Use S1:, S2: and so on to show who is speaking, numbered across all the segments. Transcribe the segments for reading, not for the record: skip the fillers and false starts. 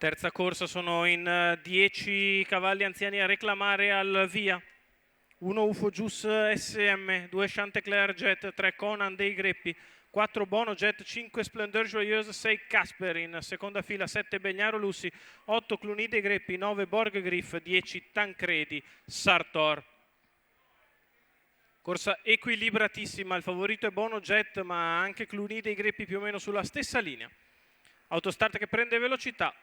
S1: Terza corsa, sono in 10 cavalli anziani a reclamare al via. 1 UFO Juice SM, 2 Chantecler Jet, 3 Conan dei Greppi, 4 Bono Jet, 5 Splendeur Joyeuse, 6 Casper in seconda fila, 7 Begnaro Lussi, 8 Cluny dei Greppi, 9 Borg Griff, 10 Tancredi Sartor. Corsa equilibratissima, il favorito è Bono Jet, ma anche Cluny dei Greppi più o meno sulla stessa linea. Autostart che prende velocità.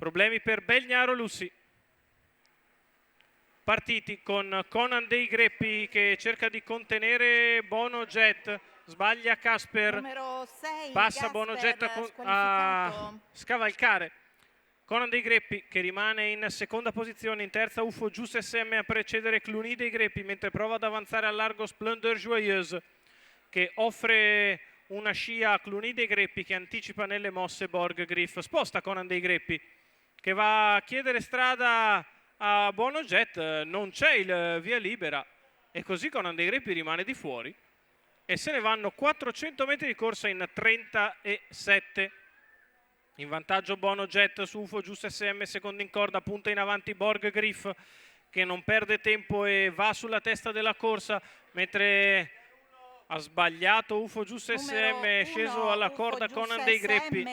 S1: Problemi per Begnaro Lussi. Partiti con Conan dei Greppi che cerca di contenere Bono Jet, sbaglia Casper,
S2: Numero 6,
S1: passa
S2: Gasper,
S1: Bono Jet a scavalcare. Conan dei Greppi che rimane in seconda posizione, in terza UFO Juice SM a precedere Cluny dei Greppi, mentre prova ad avanzare a largo Splendeur Joyeuse che offre una scia a Cluny dei Greppi che anticipa nelle mosse Borg Griff. Sposta Conan dei Greppi che va a chiedere strada a Bono Jet, non c'è il via libera e così Conan dei Greppi rimane di fuori e se ne vanno 400 metri di corsa in 37. In vantaggio Bono Jet su UFO Juice SM, secondo in corda, punta in avanti Borg Griff che non perde tempo e va sulla testa della corsa, mentre ha sbagliato UFO Juice SM, è sceso alla corda Conan dei Greppi.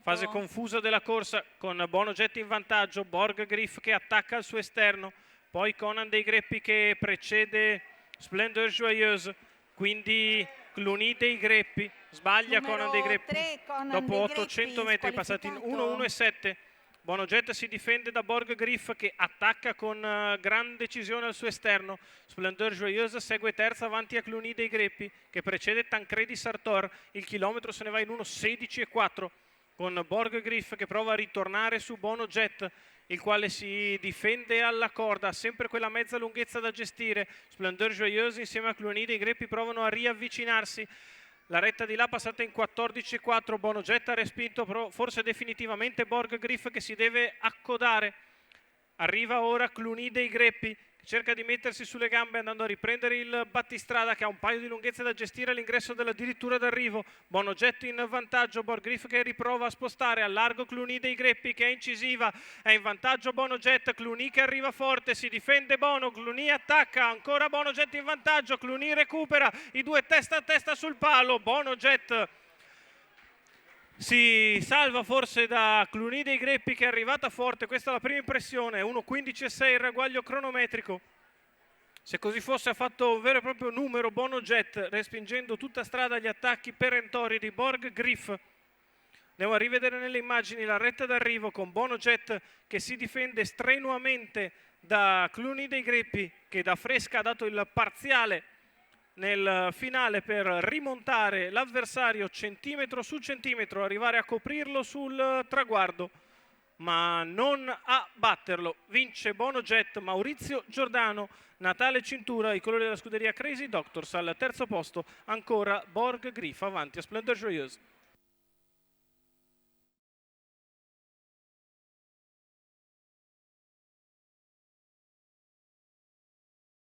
S1: Fase confusa della corsa con Bono Jet in vantaggio, Borg Griff che attacca al suo esterno, poi Conan dei Greppi che precede Splendeur Joyeuse, quindi Cluny dei Greppi, sbaglia Conan dei Greppi, dopo 800 metri passati in 1-1-7. Bono Jet si difende da Borg Griff che attacca con gran decisione al suo esterno. Splendeur Joyeuse segue terza avanti a Cluny dei Greppi che precede Tancredi Sartor. Il chilometro se ne va in 1:16,4 con Borg Griff che prova a ritornare su Bono Jet, il quale si difende alla corda, sempre quella mezza lunghezza da gestire. Splendeur Joyeuse insieme a Cluny dei Greppi provano a riavvicinarsi. La retta di là passata in 14,4, Bono Jet ha respinto forse definitivamente Borg Griff che si deve accodare. Arriva ora Cluny dei Greppi che cerca di mettersi sulle gambe andando a riprendere il battistrada che ha un paio di lunghezze da gestire all'ingresso dell'addirittura d'arrivo. Bono Jet in vantaggio, Borg Griff che riprova a spostare a largo Cluny dei Greppi che è incisiva, è in vantaggio Bono Jet, Cluny che arriva forte, si difende Bono, Cluny attacca, ancora Bono Jet in vantaggio, Cluny recupera, i due testa a testa sul palo, Bono Jet si salva forse da Cluny dei Greppi che è arrivata forte, questa è la prima impressione, 1:15,6 il ragguaglio cronometrico. Se così fosse ha fatto un vero e proprio numero Bono Jet, respingendo tutta strada gli attacchi perentori di Borg Griff. Andiamo a rivedere nelle immagini la retta d'arrivo con Bono Jet che si difende strenuamente da Cluny dei Greppi che da fresca ha dato il parziale nel finale per rimontare l'avversario centimetro su centimetro, arrivare a coprirlo sul traguardo, ma non a batterlo. Vince Bono Jet, Maurizio Giordano, Natale Cintura, i colori della scuderia Crazy Doctors. Al terzo posto ancora Borg Griff avanti a Splendeur Joyeuse.